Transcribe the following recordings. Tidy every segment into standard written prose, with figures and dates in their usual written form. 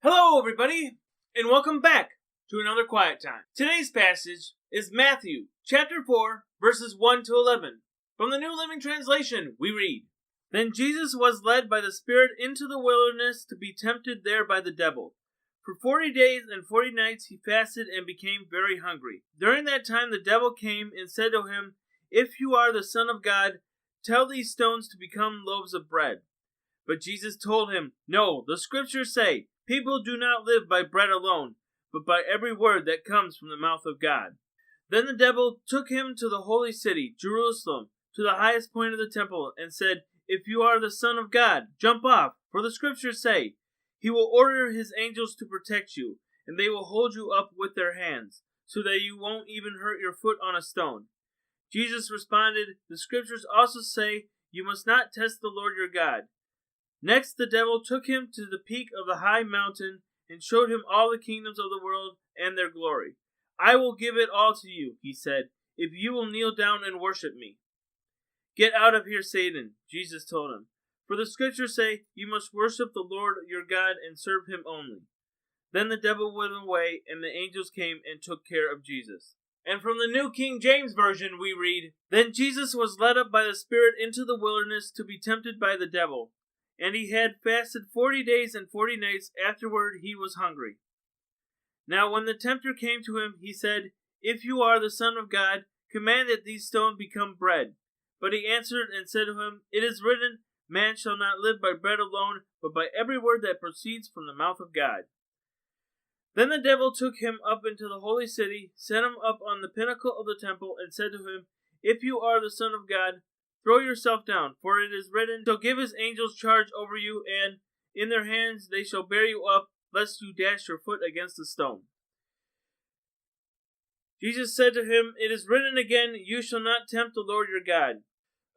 Hello, everybody, and welcome back to another Quiet Time. Today's passage is Matthew, chapter 4, verses 1 to 11. From the New Living Translation, we read, Then Jesus was led by the Spirit into the wilderness to be tempted there by the devil. For 40 days and 40 nights he fasted and became very hungry. During that time the devil came and said to him, If you are the Son of God, tell these stones to become loaves of bread. But Jesus told him, No, the Scriptures say, People do not live by bread alone, but by every word that comes from the mouth of God. Then the devil took him to the holy city, Jerusalem, to the highest point of the temple, and said, If you are the Son of God, jump off, for the Scriptures say, He will order His angels to protect you, and they will hold you up with their hands, so that you won't even hurt your foot on a stone. Jesus responded, The Scriptures also say, You must not test the Lord your God. Next the devil took him to the peak of the high mountain and showed him all the kingdoms of the world and their glory. I will give it all to you, he said, if you will kneel down and worship me. Get out of here, Satan, Jesus told him. For the Scriptures say, You must worship the Lord your God and serve Him only. Then the devil went away, and the angels came and took care of Jesus. And from the New King James Version we read, Then Jesus was led up by the Spirit into the wilderness to be tempted by the devil. And he had fasted 40 days and 40 nights. Afterward he was hungry. Now when the tempter came to him, he said, If you are the Son of God, command that these stones become bread. But he answered and said to him, It is written, Man shall not live by bread alone, but by every word that proceeds from the mouth of God. Then the devil took him up into the holy city, set him up on the pinnacle of the temple, and said to him, If you are the Son of God, throw yourself down, for it is written, He'll give His angels charge over you, and in their hands they shall bear you up, lest you dash your foot against a stone. Jesus said to him, It is written again, You shall not tempt the Lord your God.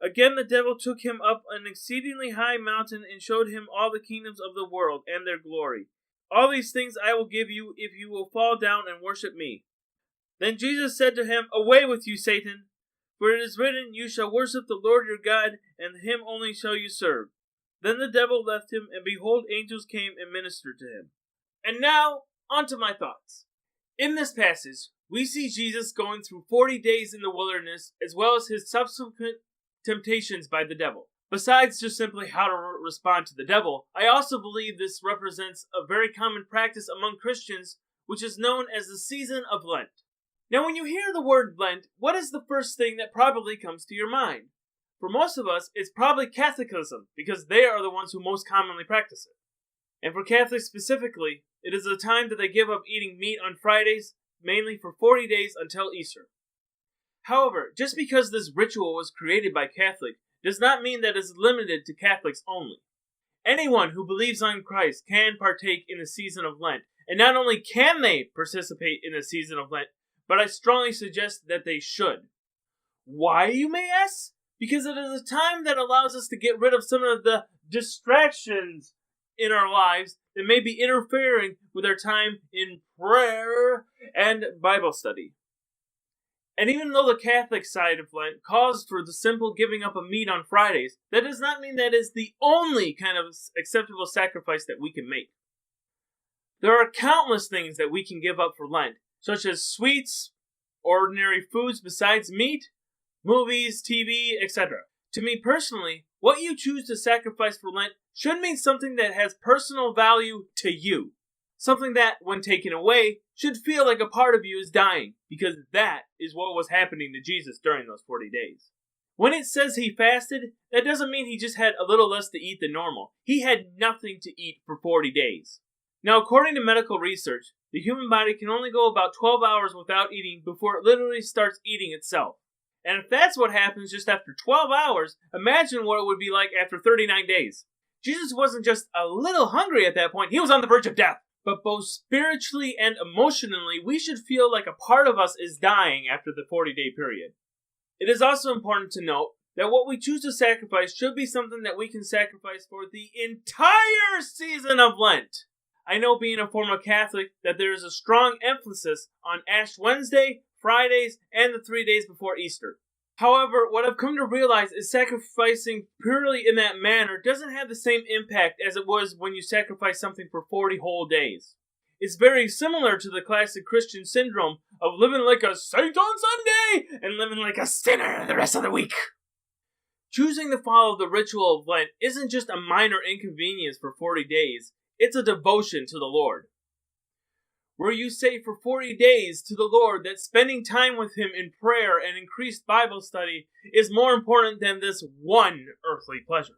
Again the devil took him up an exceedingly high mountain and showed him all the kingdoms of the world and their glory. All these things I will give you if you will fall down and worship me. Then Jesus said to him, Away with you, Satan! For it is written, You shall worship the Lord your God, and Him only shall you serve. Then the devil left him, and behold, angels came and ministered to him. And now, on to my thoughts. In this passage, we see Jesus going through 40 days in the wilderness, as well as his subsequent temptations by the devil. Besides just simply how to respond to the devil, I also believe this represents a very common practice among Christians, which is known as the season of Lent. Now, when you hear the word Lent, what is the first thing that probably comes to your mind? For most of us, it's probably Catholicism, because they are the ones who most commonly practice it. And for Catholics specifically, it is a time that they give up eating meat on Fridays, mainly for 40 days until Easter. However, just because this ritual was created by Catholics does not mean that it's limited to Catholics only. Anyone who believes on Christ can partake in the season of Lent, and not only can they participate in the season of Lent, but I strongly suggest that they should. Why, you may ask? Because it is a time that allows us to get rid of some of the distractions in our lives that may be interfering with our time in prayer and Bible study. And even though the Catholic side of Lent calls for the simple giving up of meat on Fridays, that does not mean that is the only kind of acceptable sacrifice that we can make. There are countless things that we can give up for Lent, such as sweets, ordinary foods besides meat, movies, TV, etc. To me personally, what you choose to sacrifice for Lent should mean something that has personal value to you. Something that, when taken away, should feel like a part of you is dying, because that is what was happening to Jesus during those 40 days. When it says he fasted, that doesn't mean he just had a little less to eat than normal. He had nothing to eat for 40 days. Now, according to medical research, the human body can only go about 12 hours without eating before it literally starts eating itself. And if that's what happens just after 12 hours, imagine what it would be like after 39 days. Jesus wasn't just a little hungry at that point, he was on the verge of death. But both spiritually and emotionally, we should feel like a part of us is dying after the 40-day period. It is also important to note that what we choose to sacrifice should be something that we can sacrifice for the entire season of Lent. I know, being a former Catholic, that there is a strong emphasis on Ash Wednesday, Fridays, and the 3 days before Easter. However, what I've come to realize is sacrificing purely in that manner doesn't have the same impact as it was when you sacrifice something for 40 whole days. It's very similar to the classic Christian syndrome of living like a saint on Sunday and living like a sinner the rest of the week. Choosing to follow the ritual of Lent isn't just a minor inconvenience for 40 days, it's a devotion to the Lord. Where you say for 40 days to the Lord that spending time with Him in prayer and increased Bible study is more important than this one earthly pleasure.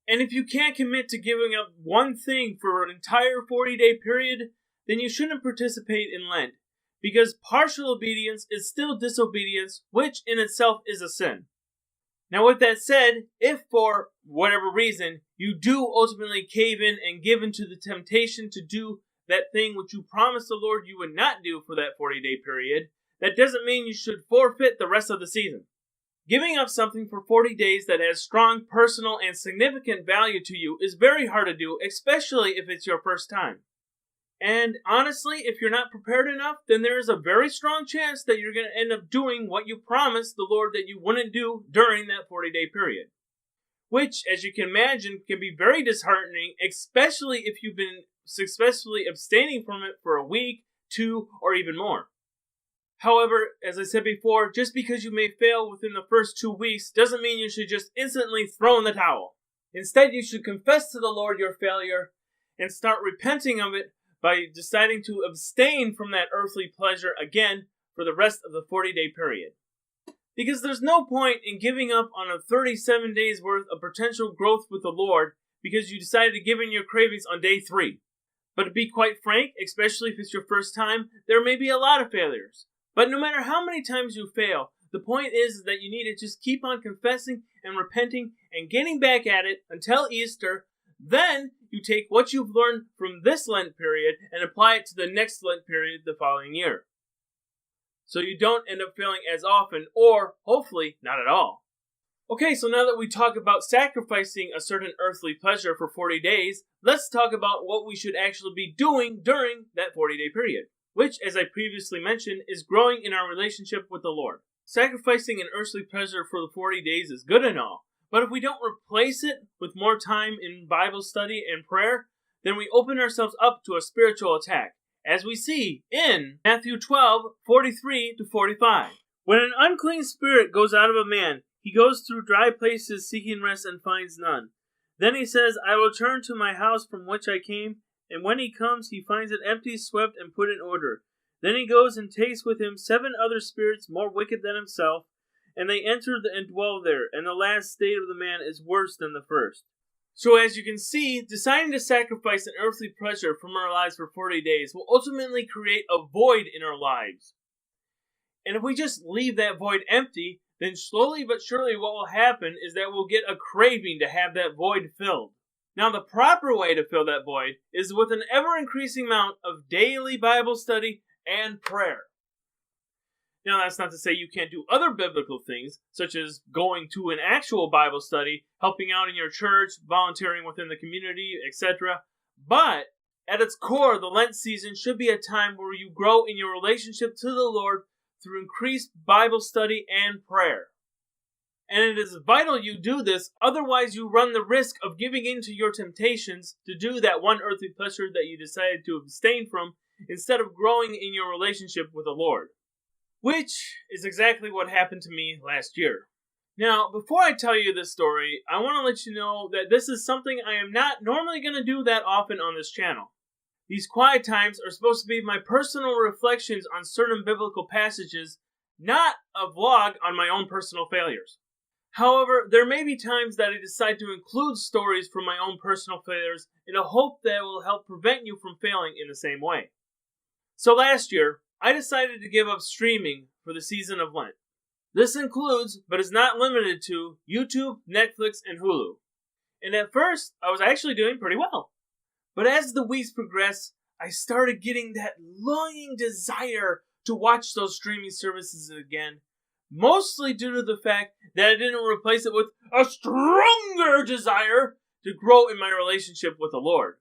And if you can't commit to giving up one thing for an entire 40-day period, then you shouldn't participate in Lent, because partial obedience is still disobedience, which in itself is a sin. Now with that said, if for whatever reason you do ultimately cave in and give in to the temptation to do that thing which you promised the Lord you would not do for that 40-day period, that doesn't mean you should forfeit the rest of the season. Giving up something for 40 days that has strong personal and significant value to you is very hard to do, especially if it's your first time. And honestly, if you're not prepared enough, then there is a very strong chance that you're going to end up doing what you promised the Lord that you wouldn't do during that 40-day period. Which, as you can imagine, can be very disheartening, especially if you've been successfully abstaining from it for a week, 2, or even more. However, as I said before, just because you may fail within the first 2 weeks doesn't mean you should just instantly throw in the towel. Instead, you should confess to the Lord your failure and start repenting of it by deciding to abstain from that earthly pleasure again for the rest of the 40-day period. Because there's no point in giving up on a 37 days worth of potential growth with the Lord because you decided to give in your cravings on day 3. But to be quite frank, especially if it's your first time, there may be a lot of failures. But no matter how many times you fail, the point is that you need to just keep on confessing and repenting and getting back at it until Easter. Then you take what you've learned from this Lent period and apply it to the next Lent period the following year. So you don't end up failing as often, or hopefully not at all. Okay, so now that we talk about sacrificing a certain earthly pleasure for 40 days, let's talk about what we should actually be doing during that 40-day period, which, as I previously mentioned, is growing in our relationship with the Lord. Sacrificing an earthly pleasure for the 40 days is good and all, but if we don't replace it with more time in Bible study and prayer, then we open ourselves up to a spiritual attack, as we see in Matthew 12:43-45. When an unclean spirit goes out of a man, he goes through dry places seeking rest and finds none. Then he says, I will return to my house from which I came, and when he comes, he finds it empty, swept, and put in order. Then he goes and takes with him 7 other spirits more wicked than himself, and they enter and dwell there, and the last state of the man is worse than the first. So as you can see, deciding to sacrifice an earthly pleasure from our lives for 40 days will ultimately create a void in our lives. And if we just leave that void empty, then slowly but surely what will happen is that we'll get a craving to have that void filled. Now the proper way to fill that void is with an ever-increasing amount of daily Bible study and prayer. Now that's not to say you can't do other biblical things, such as going to an actual Bible study, helping out in your church, volunteering within the community, etc. But at its core, the Lent season should be a time where you grow in your relationship to the Lord through increased Bible study and prayer. And it is vital you do this, otherwise you run the risk of giving in to your temptations to do that one earthly pleasure that you decided to abstain from, instead of growing in your relationship with the Lord. Which is exactly what happened to me last year. Now, before I tell you this story, I want to let you know that this is something I am not normally going to do that often on this channel. These quiet times are supposed to be my personal reflections on certain biblical passages, not a vlog on my own personal failures. However, there may be times that I decide to include stories from my own personal failures in a hope that it will help prevent you from failing in the same way. So last year, I decided to give up streaming for the season of Lent. This includes, but is not limited to, YouTube, Netflix, and Hulu. And at first, I was actually doing pretty well. But as the weeks progressed, I started getting that longing desire to watch those streaming services again, mostly due to the fact that I didn't replace it with a stronger desire to grow in my relationship with the Lord.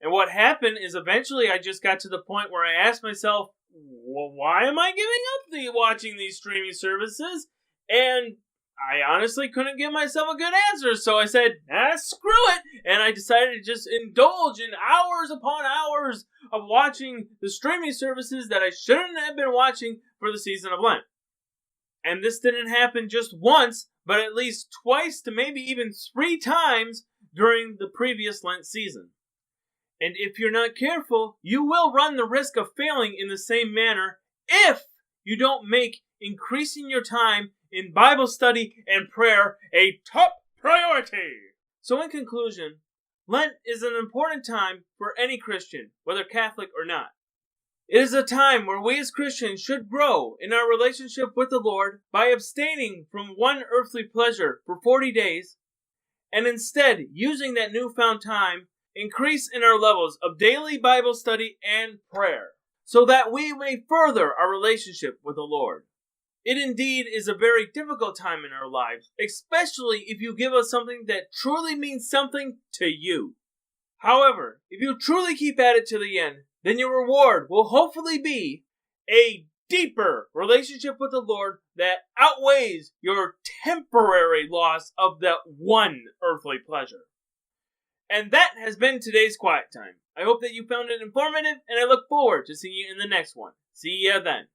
And what happened is eventually I just got to the point where I asked myself, well, why am I giving up watching these streaming services? And I honestly couldn't give myself a good answer, so I said, screw it! And I decided to just indulge in hours upon hours of watching the streaming services that I shouldn't have been watching for the season of Lent. And this didn't happen just once, but at least twice to maybe even 3 times during the previous Lent season. And if you're not careful, you will run the risk of failing in the same manner if you don't make increasing your time in Bible study and prayer a top priority. So in conclusion, Lent is an important time for any Christian, whether Catholic or not. It is a time where we as Christians should grow in our relationship with the Lord by abstaining from one earthly pleasure for 40 days, and instead using that newfound time, increase in our levels of daily Bible study and prayer, so that we may further our relationship with the Lord. It indeed is a very difficult time in our lives, especially if you give us something that truly means something to you. However, if you truly keep at it to the end, then your reward will hopefully be a deeper relationship with the Lord that outweighs your temporary loss of that one earthly pleasure. And that has been today's Quiet Time. I hope that you found it informative, and I look forward to seeing you in the next one. See ya then.